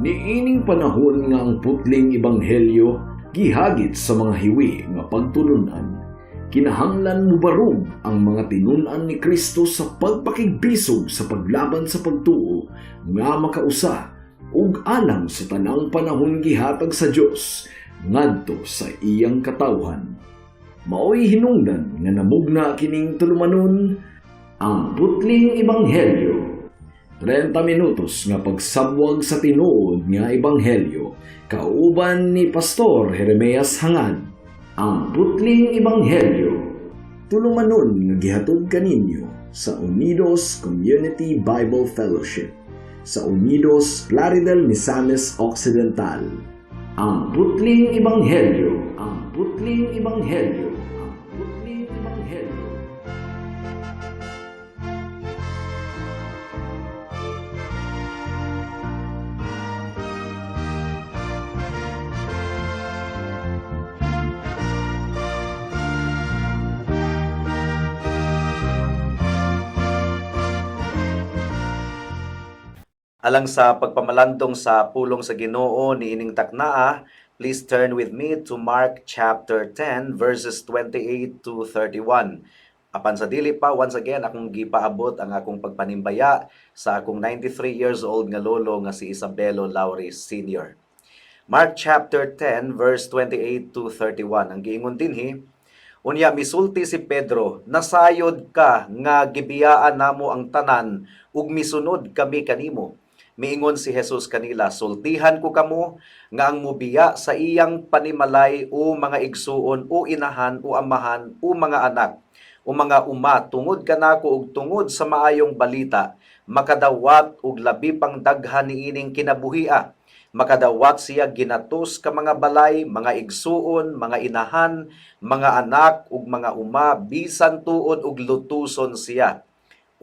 Niining panahon nga ang putling ebanghelyo gihagit sa mga hiwi nga pagtulunan. Kinahanglan mubarog ang mga tinunan ni Kristo sa pagpakigbisog sa paglaban sa pagtuo nga makausa ug alang sa tanang panahon gihatag sa Dios ngadto sa iyang katawhan. Maoy hinungdan nga namugna kining tulumanon ang putling ebanghelyo. 30 minutos nga pagsabwag sa tinuod nga ebanghelyo kauban ni Pastor Jeremias Hangad. Ang putling ebanghelyo tulumanon nga gihatod kaninyo sa Unidos Community Bible Fellowship sa Unidos Plaridel, Misamis Occidental. Ang putling ebanghelyo, ang putling ebanghelyo, ang putling ebanghelyo. Alang sa pagpamalandong sa pulong sa Ginoo niining taknaa, please turn with me to Mark chapter 10 verses 28 to 31. Apan sa dili pa, once again, akong gipaabot ang akong pagpanimbaya sa akong 93 years old nga lolo nga si Isabelo Lauri Sr. Mark chapter 10 verse 28 to 31. Ang giingon dinhi, unya misulti si Pedro, nasayod ka nga gibiyaan namo ang tanan ug misunod kami kanimo. Miingon si Jesus kanila, sultihan ko kamo nga ang mubiya sa iyang panimalay o mga igsuon o inahan o amahan o mga anak o mga uma tungod kanako ug tungod sa maayong balita makadawat og labi pang daghan niining kinabuhia. Makadawat siya ginatos ka mga balay, mga igsuon, mga inahan, mga anak ug mga uma bisan tuod og lutuson siya.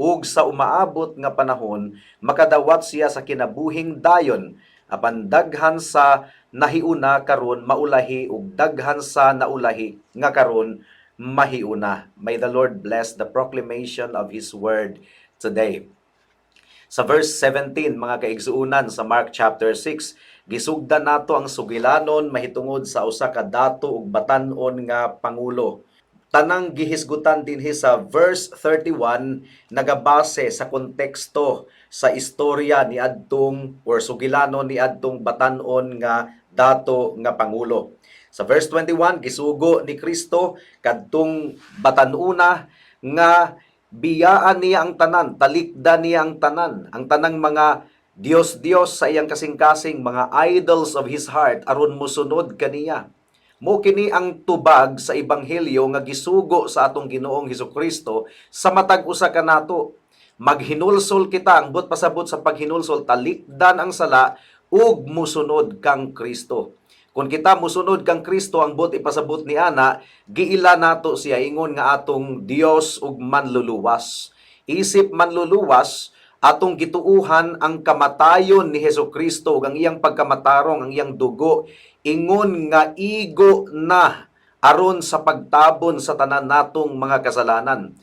Ug sa umaabot nga panahon, makadawat siya sa kinabuhing dayon, apan daghan sa nahiuna karon maulahi ug daghan sa naulahi nga karon mahiuna. May the Lord bless the proclamation of His word today. Sa verse 17, mga kaigsuunan sa Mark chapter 6, gisugdan nato ang sugilanon mahitungod sa usa ka dato ug batan-on nga pangulo. Tanang gihisgutan dinhi sa verse 31 nagabase sa konteksto sa istorya ni adtong or sugilanon ni adtong batan-on nga dato nga pangulo. Sa verse 21 gisugo ni Kristo kadtong batan-una nga biyaan niya ang tanan, talikdan niya ang tanang mga Dios sa iyang kasing-kasing, mga idols of his heart aron mosunod kaniya. Mo kini ang tubag sa ebanghelyo nga gisugo sa atong Ginoong Hesukristo sa matag usa kanato. Maghinulsol kita, ang but pasabot sa paghinulsol, talikdan ang sala ug musunod kang Kristo. Kung kita musunod kang Kristo, ang but ipasabot ni ana, giila nato siya ingon nga atong Dios ug manluluwas. Isip manluluwas, atong gituuhan ang kamatayon ni Hesukristo ug ang iyang pagkamatarong, ang iyang dugo, ingon nga igo na aron sa pagtabon sa tanan natong mga kasalanan.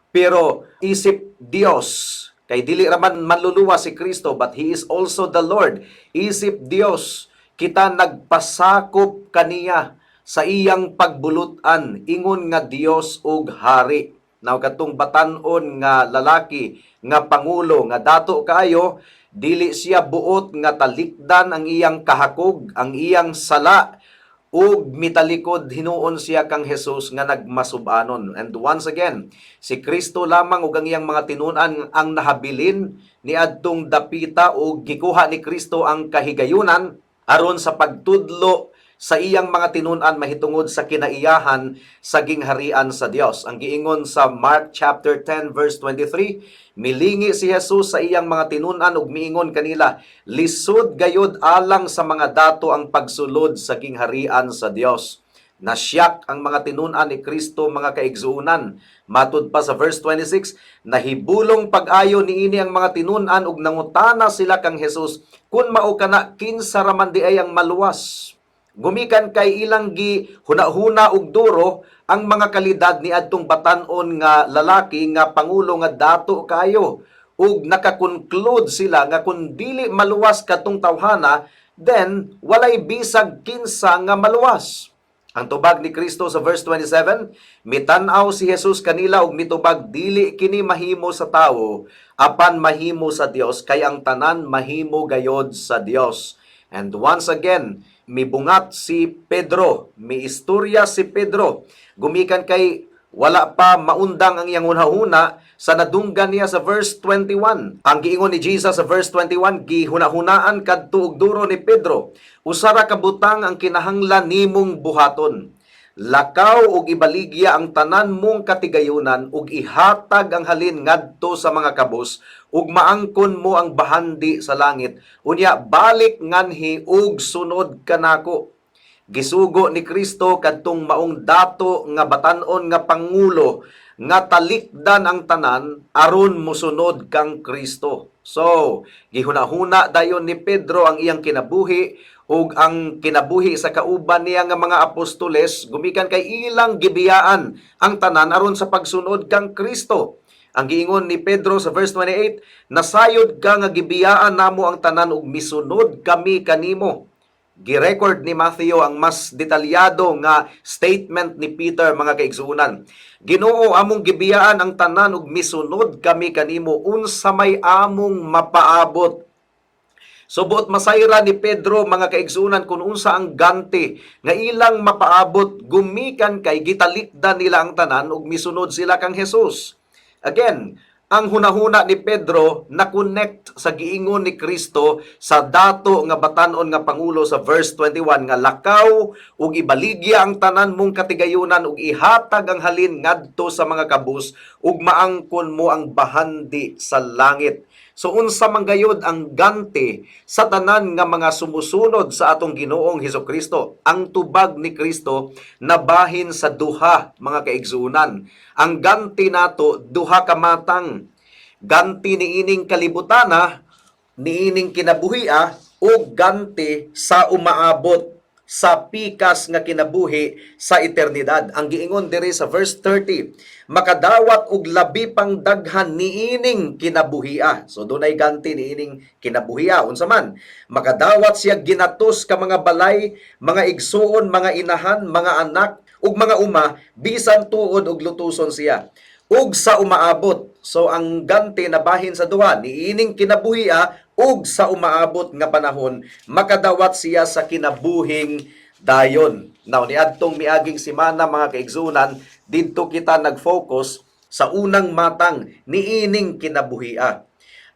Pero isip Dios, kay dili raman manluluwas si Kristo, but He is also the Lord. Isip Dios, kita nagpasakop kaniya sa iyang pagbulutan, ingon nga Dios ug hari. Now katong batan-on nga lalaki nga pangulo nga dato kayo, dili siya buot nga talikdan ang iyang kahakog, ang iyang sala, ug mitalikod hinuon siya kang Jesus nga nagmasubanon. And once again, si Kristo lamang ug ang iyang mga tinun-an ang nahabilin ni adtong dapita ug gikuha ni Kristo ang kahigayunan aron sa pagtudlo sa iyang mga tinun-an mahitungod sa kinaiyahan sa gingharian sa Dios. Ang giingon sa Mark chapter 10 verse 23, milingi si Jesus sa iyang mga tinun-an ug miingon kanila, lisod gayod alang sa mga dato ang pagsulod sa gingharian sa Dios. Nasyak ang mga tinun-an ni Kristo, mga kaigsuunan. Matud pa sa verse 26, nahibulong pag-ayo niini ang mga tinun-an ug nangutana sila kang Jesus, kun mao kana kinsa raman di ay ang maluwas. Gumikan kay ilang gi hunahuna ug duro ang mga kalidad ni adtong batan-on nga lalaki nga pangulo nga dato kayo ug nakakonclude sila nga kung dili maluwas kadtong tawhana, then walay bisag kinsa nga maluwas. Ang tubag ni Kristo sa verse 27, mitan-aw si Jesus kanila ug mitubag, dili kini mahimo sa tawo, apan mahimo sa Dios, kay ang tanan mahimo gayod sa Dios. And once again, mibungat si Pedro, miistorya si Pedro, gumikan kay wala pa maundang ang iyang hunahuna sa nadunggan niya sa verse 21. Ang giingon ni Jesus sa verse 21, gihunahunaan kadto og duro ni Pedro, usara ka butang ang kinahanglan nimong buhaton. Lakaw ug ibaligya ang tanan mong katigayunan ug ihatag ang halin ngadto sa mga kabus ug maangkon mo ang bahandi sa langit. Unya balik nganhi ug sunod kanako. Gisugo ni Kristo kadtong maong dato nga batan-on nga pangulo nga talikdan ang tanan aron mosunod kang Kristo. So, gihunahuna dayon ni Pedro ang iyang kinabuhi ug ang kinabuhi sa kauban niya nga mga apostoles, gumikan kay ilang gibiyaan ang tanan aron sa pagsunod kang Kristo. Ang giingon ni Pedro sa verse 28, nasayod ka nga gibiyaan namo ang tanan ug misunod kami kanimo. Girecord ni Matthew ang mas detalyado nga statement ni Peter, mga kaigsuunan. Ginoo, among gibiyaan ang tanan ug misunod kami kanimo unsa may among mapaabot. So buot masayra ni Pedro, mga kaigsuunan, kung unsa ang ganti nga ilang mapaabot, gumikan kay gitalikdan nila ang tanan ug misunod sila kang Jesus. Again, ang hunahuna ni Pedro na connect sa giingon ni Kristo sa dato nga batan-on nga pangulo sa verse 21 nga lakaw ug ibaligya ang tanan mong katigayunan ug ihatag ang halin ngadto sa mga kabus ug maangkon mo ang bahandi sa langit. So unsa man gayud ang ganti sa tanan nga mga sumusunod sa atong Ginoong Hesukristo? Ang tubag ni Kristo nabahin sa duha, mga kaigsuunan. Ang ganti nato duha ka matang. Ganti niining kalibutana, niining kinabuhia, o ganti sa umaabot sa pikas nga kinabuhi sa eternidad. Ang giingon diri sa verse 30, makadawat og labi pang daghan niining kinabuhia. So dunay ganti niining kinabuhia. Unsa man? Makadawat siya ginatos ka mga balay, mga igsuon, mga inahan, mga anak, ug mga uma, bisan tuod og lutuson siya. Ug sa umaabot. So ang ganti nabahin sa duha, niining kinabuhia ug sa umaabot nga panahon, makadawat siya sa kinabuhing dayon. Now, niadtong miaging simana, mga kaigsunan, didto kita nag-focus sa unang matang niining kinabuhia.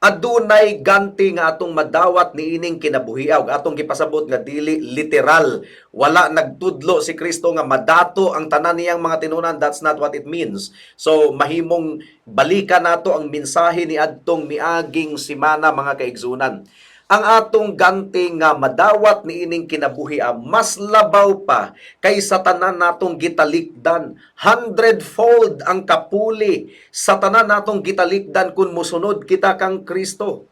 Adunay ganti nga atong madawat niining kinabuhia ug atong gipasabot nga dili literal. Wala nagtudlo si Kristo nga madato ang tanan niyang mga tinunan. That's not what it means. So mahimong balikan nato ang mensahe ni adtong miaging simana, mga kaigsunan. Ang atong ganti nga madawat niining kinabuhia mas labaw pa kaysa tanan natong gitalikdan. 100-fold ang kapuli sa tanan natong gitalikdan kung musunod kita kang Kristo.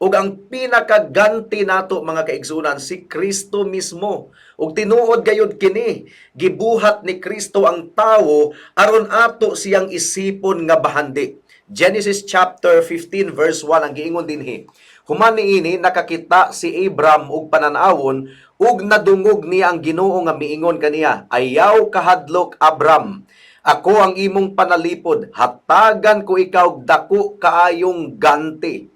Ug ang pinakaganti nato, mga kaigsunan, si Kristo mismo. Ug tinuod gayud kini, gibuhat ni Kristo ang tawo aron ato siyang isipon nga bahandi. Genesis chapter 15 verse 1 ang giingon dinhi. Human niini nakakita si Abram og pananawon ug nadungog niya ang Ginoo nga miingon kaniya, ayaw kahadlok Abram, ako ang imong panalipod, hatagan ko ikaw dako kaayong ganti.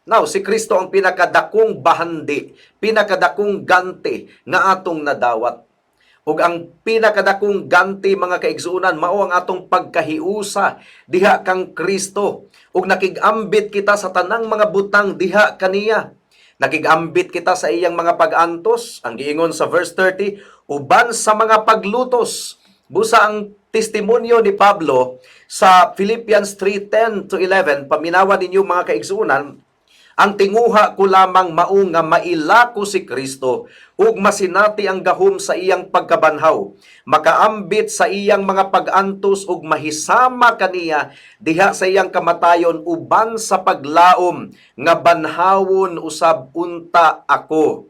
Now, si Kristo ang pinakadakong bahandi, pinakadakong ganti nga atong nadawat. Ug ang pinakadakong ganti, mga kaigsuunan, mao ang atong pagkahiusa diha kang Kristo. Ug nakigambit kita sa tanang mga butang diha kaniya. Nakigambit kita sa iyang mga pag-antos. Ang giingon sa verse 30, uban sa mga paglutos. Busa ang testimonyo ni Pablo sa Philippians 3:10 to 11, paminawa ninyo, mga kaigsuunan, ang tinguha ko lamang mao nga mailako si Kristo ug masinati ang gahom sa iyang pagkabanhaw, makaambit sa iyang mga pag-antos ug mahisama kaniya diha sa iyang kamatayon uban sa paglaom nga banhawon usab unta ako.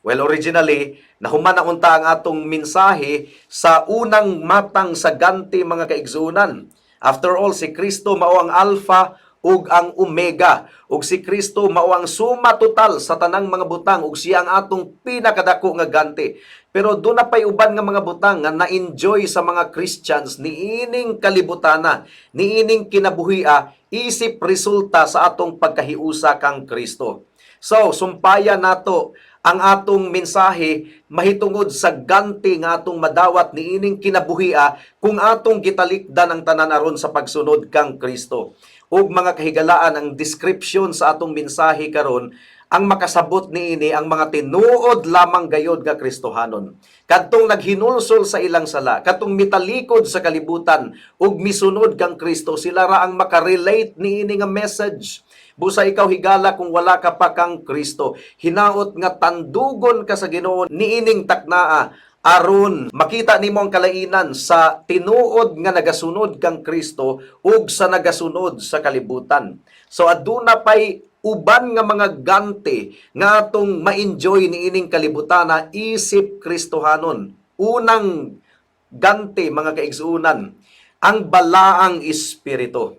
Well, originally, nahuman na unta ang atong mensahe sa unang matang sa ganti, mga kaigsunan. After all, si Kristo mao ang Alpha ug ang Omega. Ug si Kristo mao ang suma total sa tanang mga butang ug siya ang atong pinakadako nga ganti. Pero doon na pa'y uban nga mga butang nga na-enjoy sa mga Christians niining kalibutana, niining kinabuhia, isip resulta sa atong pagkahiusa kang Kristo. So, sumpaya nato ang atong mensahe mahitungod sa ganti nga atong madawat niining kinabuhia kung atong gitalikdan ang tanan aron sa pagsunod kang Kristo. Ug mga kahigalaan ang description sa atong mensahe karon ang makasabot niini ang mga tinuod lamang gayod nga Kristohanon. Kadtong naghinulsol sa ilang sala, kadtong mitalikod sa kalibutan ug misunod kang Kristo, sila ra ang makarelate niini nga message. Busa ikaw higala kung wala ka pa kang Kristo. Hinaot nga tandugon ka sa Ginoo niining taknaa aron makita nimo ang kalainan sa tinuod nga nagasunod kang Kristo ug sa nagasunod sa kalibutan. So aduna pay uban nga mga ganti nga atong ma-enjoy niining kalibutana isip Kristohanon. Unang ganti mga kaigsuunan, ang balaang espiritu.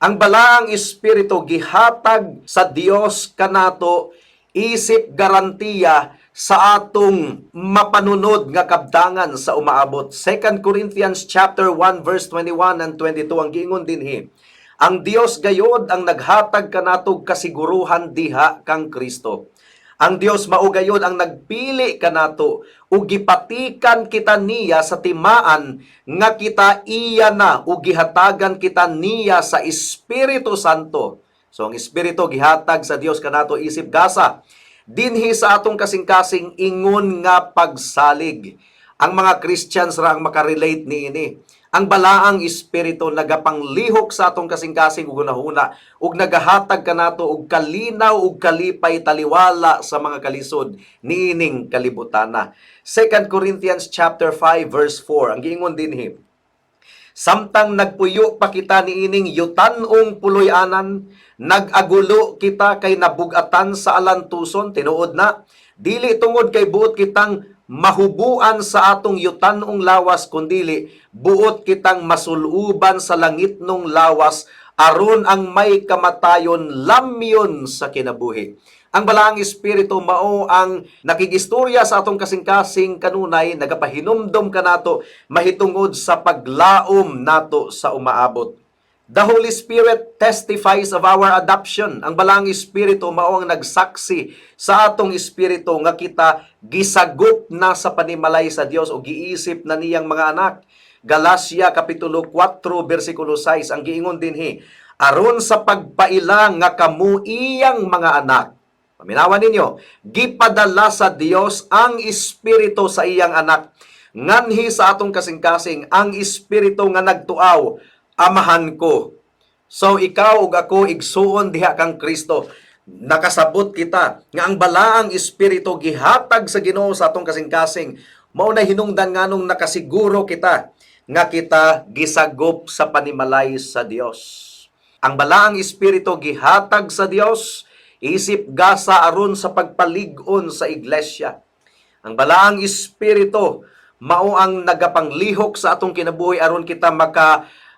Ang balaang espiritu gihatag sa Dios kanato isip garantiya sa atong mapanunod nga kabdangan sa umaabot. 2 Corinthians chapter 1 verse 21 and 22 ang giingon dinhi. Ang Dios gayod ang naghatag kanatog kasiguruhan diha kang Kristo. Ang Dios mao gayod ang nagpili kanato ug gipatikan kita niya sa timaan nga kita iya na ug gihatagan kita niya sa Espiritu Santo. So ang Espiritu gihatag sa Dios kanato isip gasa dinhi sa atong kasing-kasing ingon nga pagsalig. Ang mga Christians ra ang makarelate niini. Ang balaang espiritu nagapanglihok sa atong kasing-kasing ug hunahuna ug nagahatag kanato og kalinaw ug kalipay taliwala sa mga kalisod niining kalibutana. 2 Corinthians chapter 5 verse 4 ang giingon dinhi. Samtang nagpuyo pa kita niining yutanong puloy-anan, nagagulo kita kay nabugatan sa alantuson, tinuod na, dili tungod kay buot kitang mahubuan sa atong yutanong lawas, kundili buot kitang masuluban sa langitnong lawas, aron ang may kamatayon lamyon sa kinabuhi. Ang balaang espiritu mao ang nakigistorya sa atong kasing-kasing kanunay, nagapahinumdom kanato mahitungod sa paglaom nato sa umaabot. The Holy Spirit testifies of our adoption. Ang balaang espiritu mao ang nagsaksi sa atong espiritu nga kita gisagop na sa panimalay sa Dios o giisip na niyang mga anak. Galacia kapitulo 4 bersikulo 6 ang giingon dinhi, aron sa pagpailang nga kamo iyang mga anak. Paminawan ninyo, gipadala sa Dios ang espiritu sa iyang anak. Nganhi sa atong kasing-kasing ang espiritu nga nagtuaw, amahan ko. So ikaw ug ako igsuon diha kang Kristo. Nakasabot kita nga ang balaang espiritu gihatag sa Ginoo sa atong kasing-kasing. Mao na hinungdan nganong nakasiguro kita nga kita gisagop sa panimalay sa Dios. Ang balaang espiritu gihatag sa Dios isip gasa aron sa pagpalig-on sa iglesia. Ang balaang espiritu mao ang nagapanglihok sa atong kinabuhi aron kita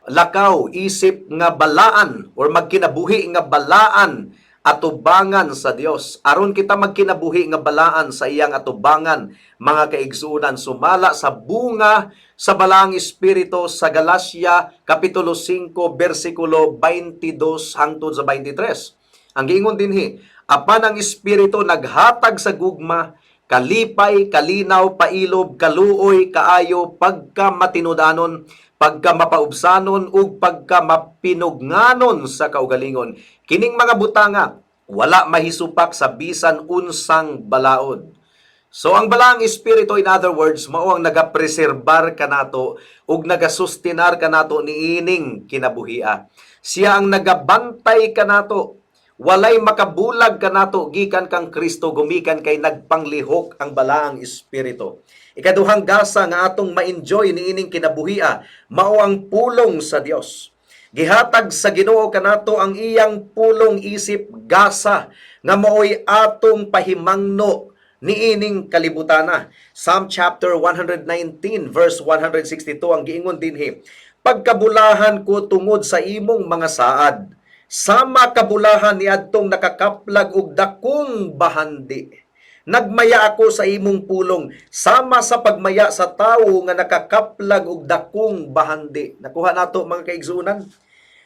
lakaw isip nga balaan or magkinabuhi nga balaan atubangan sa Dios. Aron kita magkinabuhi nga balaan sa iyang atubangan, mga kaigsuunan, sumala sa bunga sa balaang espiritu sa Galacia kapitulo 5 bersikulo 22 hangtod sa 23. Ang giingon dinhi, apan ang espiritu naghatag sa gugma, kalipay, kalinaw, pailob, kaluoy, kaayo, pagka matinudanon, pagka mapaubsanon, ug pagka mapinugnanon sa kaugalingon. Kining mga butanga, wala mahisupak sa bisan unsang balaod. So ang balaang espiritu, in other words, mao ang nagapreserbar kanato ug nagasustinar kanato niining kinabuhia. Siya ang nagabantay kanato. Walay makabulag kanato gikan kang Kristo, gumikan kay nagpanglihok ang balaang espiritu. Ikaduhang gasa nga atong ma-enjoy niining kinabuhia mao ang pulong sa Dios. Gihatag sa Ginoo kanato ang iyang pulong isip gasa nga mao'y atong pahimangno niining kalibutana. Psalm chapter 119 verse 162 ang giingon dinhi, pagkabulahan ko tungod sa imong mga saad, sama kabulahan ni adtong nakakaplag og dakong bahandi. Nagmaya ako sa imong pulong sama sa pagmaya sa tawo nga nakakaplag og dakong bahandi. Nakuha nato mga kaigsunan.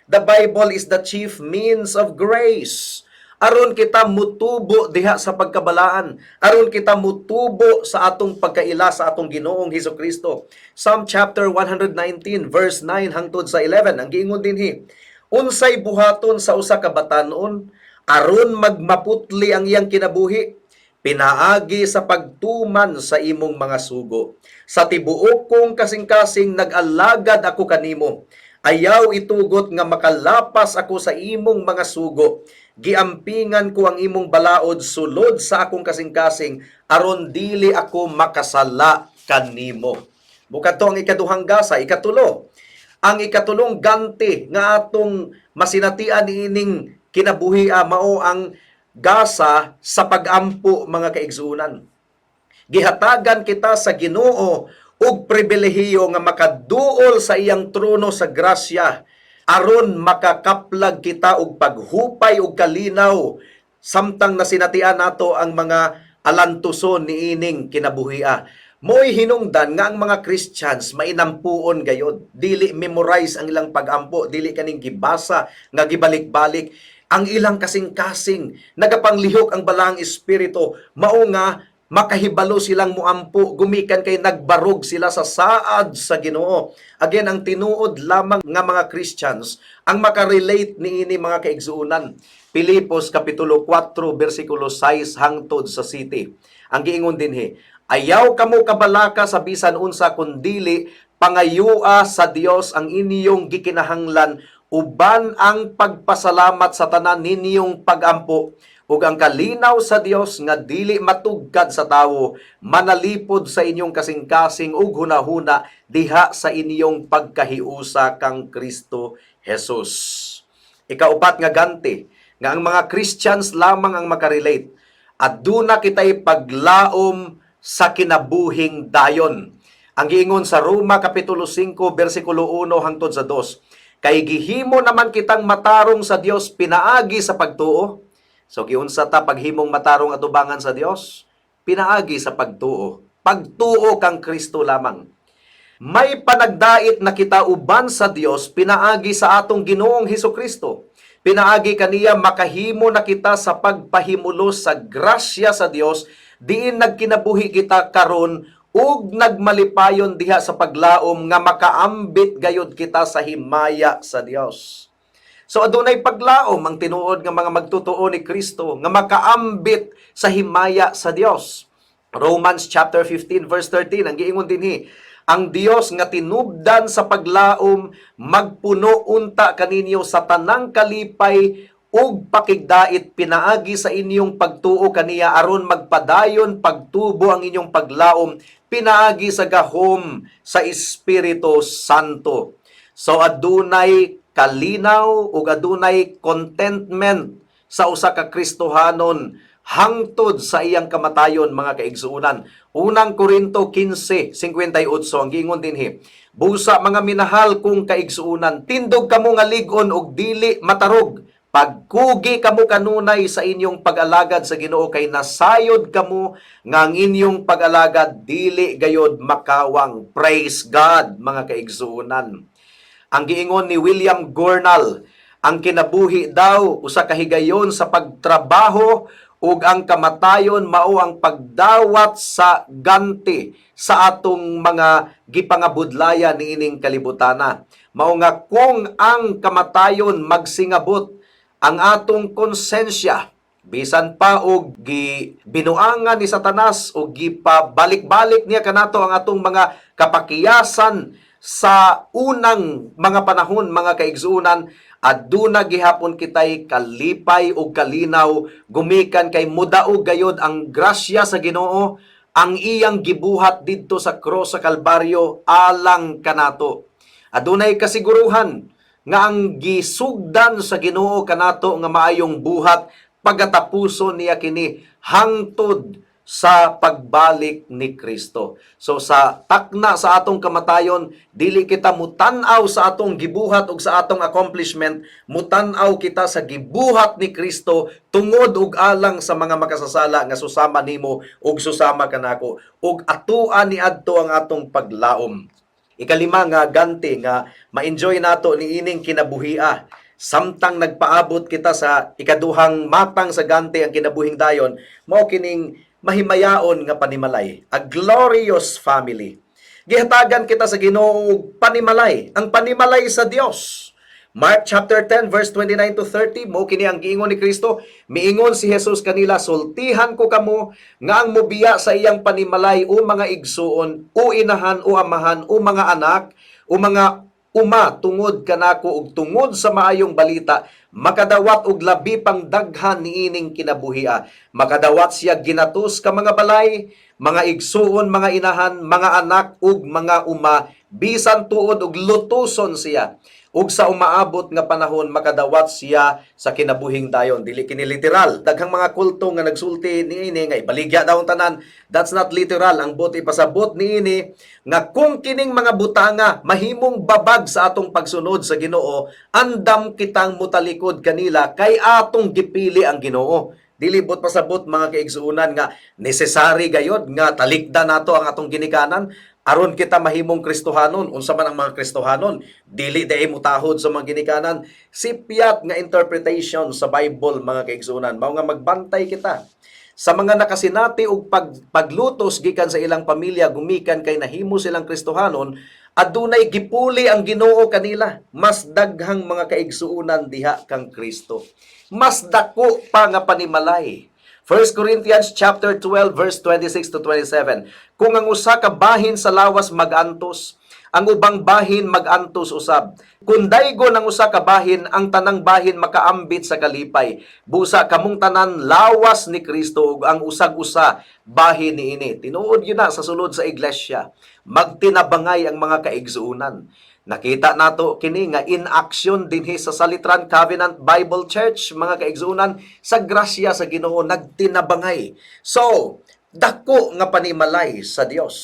The Bible is the chief means of grace. Aron kita mutubo diha sa pagkabalaan. Aron kita mutubo sa atong pagkaila sa atong Ginoong Hesukristo. Psalm chapter 119 verse 9 hangtod sa 11 ang giingon dinhi. Unsay buhaton sa usa ka batan-on aron magmaputli ang iyang kinabuhi. Pinaagi sa pagtuman sa imong mga sugo. Sa tibuok kong kasing-kasing nag-alagad ako kanimo. Ayaw itugot nga makalapas ako sa imong mga sugo. Giampingan ko ang imong balaod sulod sa akong kasing-kasing aron dili ako makasala kanimo. Bukad to ang ikaduhang gasa, ikatulo. Ang ikatulong ganti nga atong masinatian niining kinabuhi mao ang gasa sa pagampo mga kaigsunan. Gihatagan kita sa Ginoo ug pribilehiyo nga makaduol sa iyang trono sa grasya aron makakaplag kita og paghupay og kalinaw samtang nasinatian nato ang mga alantuson niining kinabuhia. Mo'y hinungdan nga ang mga Christians mainampuon gayod. Dili memorize ang ilang pagampo, dili kaning gibasa nga gibalik-balik. Ang ilang kasing-kasing nagapanglihok ang balang espiritu mao nga makahibalo silang muampo, gumikan kay nagbarog sila sa saad sa Ginoo. Again, ang tinuod lamang nga mga Christians ang makarelate niini mga kaigsuunan. Pilipos kapitulo 4 bersikulo 6 hangtod sa 7. Ang giingon dinhi, ayaw kamo kabalaka sa bisan unsa kundili pangayua sa Dios ang inyong gikinahanglan uban ang pagpasalamat sa tanan ninyong pagampo ug ang kalinaw sa Dios nga dili matugkad sa tawo manalipod sa inyong kasing-kasing ug hunahuna diha sa inyong pagkahiusa kang Kristo Jesus. Ikaupat nga ganti nga ang mga Christians lamang ang makarelate. Aduna kitay paglaom sa kinabuhing dayon. Ang giingon sa Roma kapitulo 5 bersikulo 1 hangtod sa 2. Kay gihimo naman kitang matarong sa Dios pinaagi sa pagtuo. So giunsa ta paghimong matarong atubangan sa Dios? Pinaagi sa pagtuo. Pagtuo kang Kristo lamang. May panagdait na kita uban sa Dios pinaagi sa atong Ginoong Hesukristo. Pinaagi kaniya makahimo na kita sa pagpahimulos sa grasya sa Dios diin nagkinabuhi kita karon ug nagmalipayon diha sa paglaom nga makaambit gayud kita sa himaya sa Dios. So adunay paglaom ang tinuod nga mga magtutoo ni Kristo nga makaambit sa himaya sa Dios. Romans chapter 15 verse 13 ang giingon dinhi, ang Dios nga tinubdan sa paglaom magpuno unta kaninyo sa tanang kalipay ug pakigdait pinaagi sa inyong pagtuo kaniya aron magpadayon pagtubo ang inyong paglaom pinaagi sa gahom sa Espiritu Santo. So adunay kalinaw ug adunay contentment sa usa ka Kristohanon hangtod sa iyang kamatayon mga kaigsuunan. Unang Korinto 15:58 ang giingon dinhi, busa mga minahal kong kaigsuunan, tindog kamo nga lig-on og dili matarog. Pagkugi kamo kanunay sa inyong pag-alagad sa Ginoo kay nasayod kamo nga ang inyong pag-alagad dili gayod makawang. Praise God mga kaigsuunan. Ang giingon ni William Gurnall, ang kinabuhi daw usa ka higayon sa pagtrabaho ug ang kamatayon mao ang pagdawat sa ganti sa atong mga gipangabudlayan niining kalibutana. Mao nga kung ang kamatayon magsingabot ang atong konsensya bisan pa og binuangan ni Satanas o gipabalik-balik niya kanato ang atong mga kapakiyasan sa unang mga panahon mga kaigsuunan, aduna gihapon kitay kalipay o kalinaw gumikan kay mudaog gayod ang grasya sa Ginoo ang iyang gibuhat didto sa cross sa Kalbaryo alang kanato. Adunay kasiguruhan nga ang gisugdan sa Ginoo kanato nga maayong buhat pagatapuson niya kini hangtod sa pagbalik ni Kristo. So sa takna sa atong kamatayon, dili kita mutanaw sa atong gibuhat ug sa atong accomplishment, mutanaw kita sa gibuhat ni Kristo tungod ug alang sa mga makasasala nga susama nimo ug susama kanako, ug atuan ni adto ang atong paglaom. Ikalima nga ganti nga ma-enjoy nato ni ining kinabuhia. Samtang nagpaabot kita sa ikaduhang matang sa ganti ang kinabuhing dayon, mao kining mahimayaon nga panimalay, a glorious family. Gihatagan kita sa Ginoo og panimalay, ang panimalay sa Dios. Mark chapter 10 verse 29 to 30, mo kini ang giingon ni Kristo, miingon si Jesus kanila, sultihan ko kamo nga ang mobiya sa iyang panimalay o mga igsuon, o inahan o amahan o mga anak, o mga uma tungod kanako ug tungod sa maayong balita, makadawat og labi pang daghan niining kinabuhia. Makadawat siya ginatus ka mga balay, mga igsuon, mga inahan, mga anak ug mga uma, bisan tuod og lutuson siya. Ug sa umaabot nga panahon makadawat siya sa kinabuhing dayon. Dili kini literal. Daghang mga kulto nga nagsulti niini nga ibaligya daw ang tanan. That's not literal. Ang buti pasabot niini nga kung kining mga butanga mahimong babag sa atong pagsunod sa Ginoo, andam kitang mutalikod kanila kay atong gipili ang Ginoo. Dili bot pasabot mga kaigsuunan nga necessary gayod nga talikda nato ang atong ginikanan aron kita mahimong Kristohanon. Unsa man ang mga Kristohanon? Dili day mutahod sa mga ginikanan. Sipyat nga interpretation sa Bible mga kaigsuunan. Mao nga magbantay kita sa mga nakasinati og paglutos gikan sa ilang pamilya gumikan kay nahimo silang Kristohanon, adunay gipuli ang Ginoo kanila. Mas daghang mga kaigsuunan diha kang Kristo. Mas dako pa nga panimalay. 1 Corinthians chapter 12 verse 26 to 27. Kung ang usa ka bahin sa lawas magantos, ang ubang bahin magantos usab. Kung daygon ang usa ka bahin, ang tanang bahin makaambit sa kalipay. Busa kamong tanan lawas ni Kristo ug ang usag-usa bahin niini. Tinuod gyud na sa sulod sa iglesia. Magtinabangay ang mga kaigsuunan. Nakita nato kini nga in action dinhi sa Salitran Covenant Bible Church, mga kaigsuunan, sa grasya sa Ginoo nagtinabangay. So, dako nga panimalay sa Dios.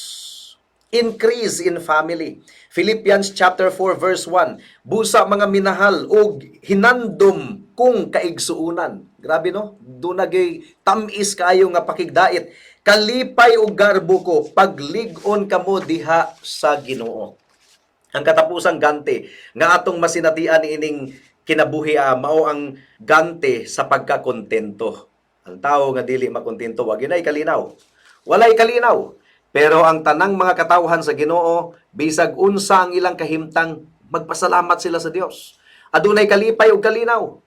Increase in family. Philippians chapter 4 verse 1. Busa mga minahal og hinandom kung kaigsuunan. Grabe no? Dunagay tamis kaayo nga pakigdait. Kalipay og garbo ko paglig-on kamo diha sa Ginoo. Ang katapusang ganti nga atong masinatian ining kinabuhi mao ang ganti sa pagkakontento. Ang tao nga dili makontento wa ginay kalinaw. Walay kalinaw. Pero ang tanang mga katawhan sa Ginoo, bisag unsa ang ilang kahimtang, magpasalamat sila sa Dios. Adunay kalipay ug kalinaw.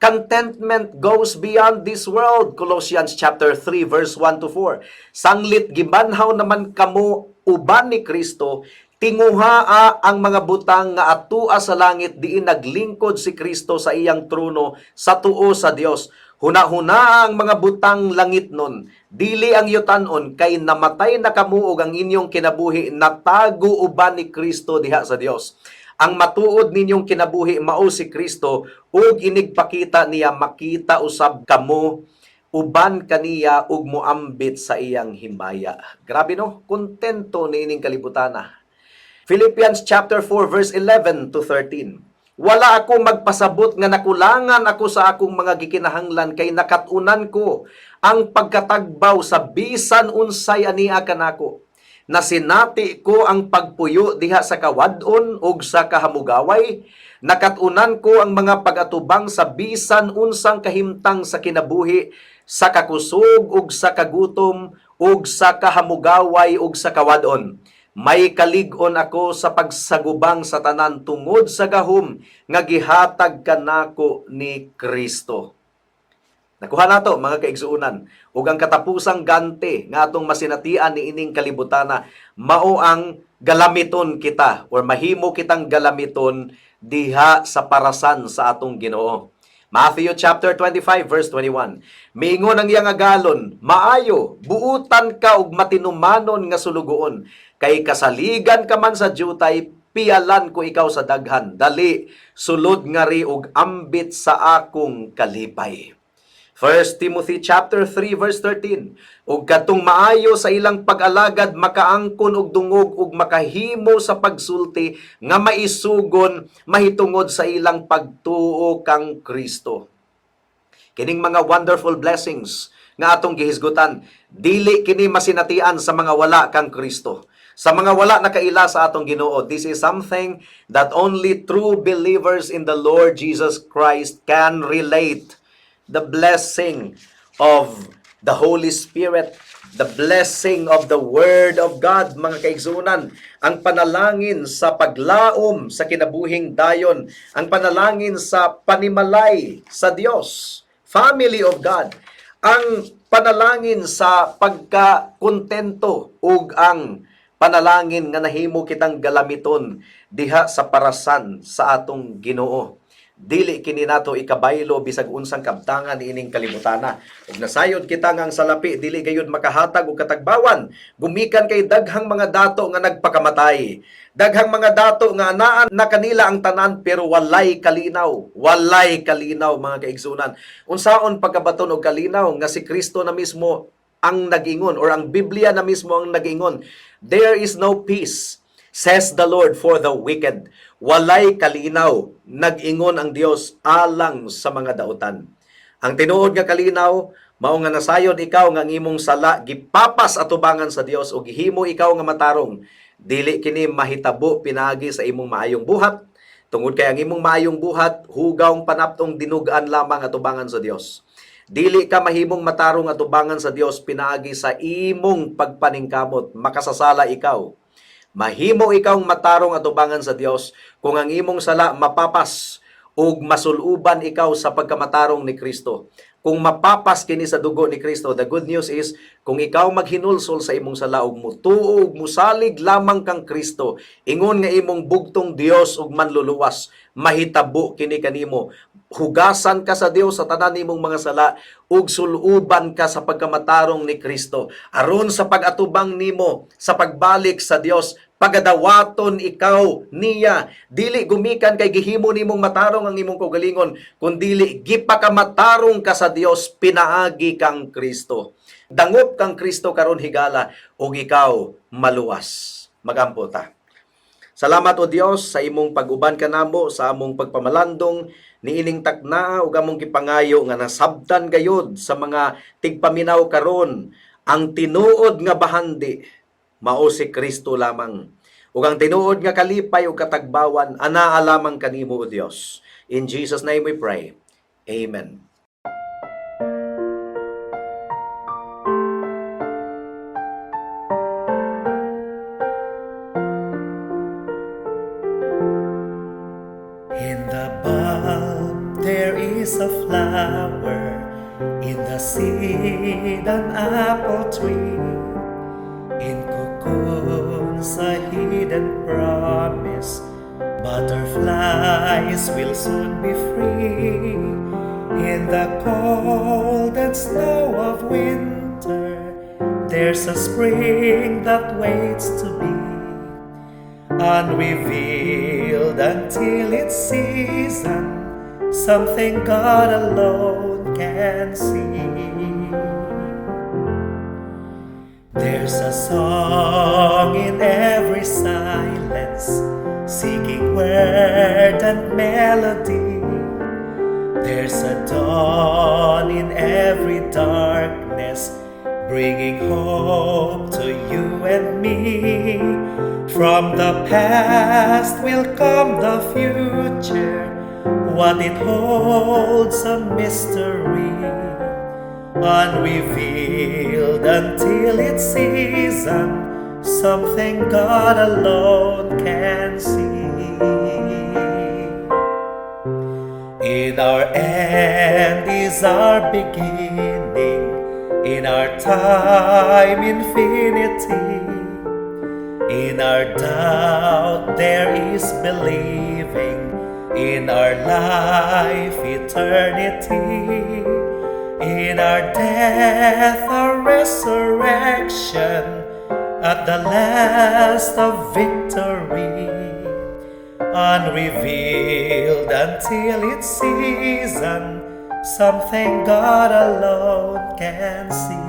Contentment goes beyond this world. Colossians chapter 3 verse 1 to 4. Sanglit gibanhaw naman kamo uban ni Kristo, tinguhaa ang mga butang nga atua sa langit diin naglingkod si Kristo sa iyang trono sa tuo sa Dios. Huna-huna ang mga butang langit nun. Dili ang yutan-on kay namatay na kamo ug ang inyong kinabuhi natago uban ni Kristo diha sa Dios. Ang matuod ninyong kinabuhi mao si Kristo ug inigpakita niya makita usab kamo uban kaniya ug moambit sa iyang himaya. Grabe no, kontento niining kalibutana. Philippians chapter 4 verse 11 to 13. Wala ako magpasabot nga nakulangan ako sa akong mga gikinahanglan kay nakatunan ko ang pagkatagbaw sa bisan unsay ania kanako. Nasinati ko ang pagpuyo diha sa kawadon ug sa kahamugaway. Nakatunan ko ang mga pagatubang sa bisan unsang kahimtang sa kinabuhi, sa kakusog ug sa kagutom ug sa kahamugaway ug sa kawadon. May kalig-on ako sa pagsagubang sa tanan tungod sa gahom nga gihatag kanako ni Kristo. Nakuha nato mga kaigsuunan, ug ang katapusang ganti nga atong masinatian ni ining kalibutana mao ang galamiton kita or mahimo kitang galamiton diha sa parasan sa atong Ginoo. Matthew chapter 25 verse 21. Miingon ang iyang agalon, maayo, buutan ka og matinumanon nga sulugoon, kay kasaligan ka man sa jutay, pialan ko ikaw sa daghan. Dali, sulod nga ri og ambit sa akong kalipay. 1 Timothy chapter 3 verse 13. Ug katong maayo sa ilang pag-alagad makaangkon og dungog ug makahimo sa pagsulti nga maisugon mahitungod sa ilang pagtuo kang Kristo. Kining mga wonderful blessings nga atong gihisgutan, dili kini masinatian sa mga wala kang Kristo. Sa mga wala nakaila sa atong Ginoo, this is something that only true believers in the Lord Jesus Christ can relate. The blessing of the Holy Spirit, the blessing of the Word of God, mga kaigsunan, ang panalangin sa paglaom sa kinabuhing dayon, ang panalangin sa panimalay sa Dios, family of God, ang panalangin sa pagkakontento ug ang panalangin nga nahimo kitang galamiton diha sa parasan sa atong Ginoo. Dili kini nato ikabaylo bisag unsang kabtangan ining kalimutana. Ug nasayod kita nga ang salapi dili gayud makahatag og katagbawan, gumikan kay daghang mga dato nga nagpakamatay. Daghang mga dato nga anaan na kanila ang tanan pero walay kalinaw. Walay kalinaw mga kaigsunan. Unsaon pagkabaton og kalinaw nga si Kristo na mismo ang nag-ingon or ang Biblia na mismo ang nag-ingon. There is no peace, says the Lord, for the wicked. Walay kalinaw, nag-ingon ang Dios alang sa mga dautan. Ang tinuod nga kalinaw, mao nga nasayod ikaw nga ang imong sala gipapas atubangan sa Dios ug gihimo ikaw nga matarong. Dili kini mahitabo pinagi sa imong maayong buhat. Tungod kay ang imong maayong buhat, hugawng panaptong dinugaan lamang atubangan sa Dios. Dili ka mahimong matarong atubangan sa Dios pinagi sa imong pagpaningkamot, makasasala ikaw. Mahimo ikaw matarong atubangan sa Dios kung ang imong sala mapapas ug masuluban ikaw sa pagkamatarong ni Kristo. Kung mapapas kini sa dugo ni Kristo, the good news is kung ikaw maghinulsol sa imong sala ug mutuo ug musalig lamang kang Kristo, ingon nga imong bugtong Dios ug manluluwas, mahitabo kini kanimo. Hugasan ka sa Dios sa tanan nimong mga sala ug suluban ka sa pagkamatarong ni Kristo aron sa pag-atubang nimo sa pagbalik sa Dios, pagadawaton ikaw niya. Dili gumikan kay gihimo nimong matarong ang imong kaugalingon, kundi gipakamatarong ka sa Dios pinaagi kang Kristo. Dangop kang Kristo karon higala ug ikaw maluwas. Magampo ta. Salamat o Dios sa imong pag-uban kanamo sa among pagpamalandong niining takna ug among gipangayo nga nasabtan gayud sa mga tigpaminaw karon ang tinuod nga bahandi mao si Kristo lamang. Ug ang tinuod nga kalipay ug katagbawan anaa lamang kanimo o Dios. In Jesus name we pray. Amen. In the bulb there is a flower, in the seed an apple tree, in cocoons a hidden promise, butterflies will soon be free. In the cold and snow of winter, there's a spring that waits to be unrevealed until its season, something God alone can see. There's a song in every silence, seeking word and melody. There's a dawn in every darkness, bringing hope to you and me. From the past will come the future, what it holds a mystery, unrevealed until its season, something God alone can see. In our end is our beginning, in our time infinity. In our doubt there is believing, in our life eternity. In our death our resurrection, at the last of victory. Unrevealed until its season, something God alone can see.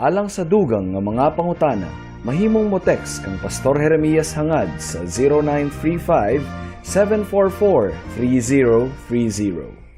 Alang sa dugang nga mga pangutana, mahimong mo text kang Pastor Jeremias hangad sa 0935 744 3030.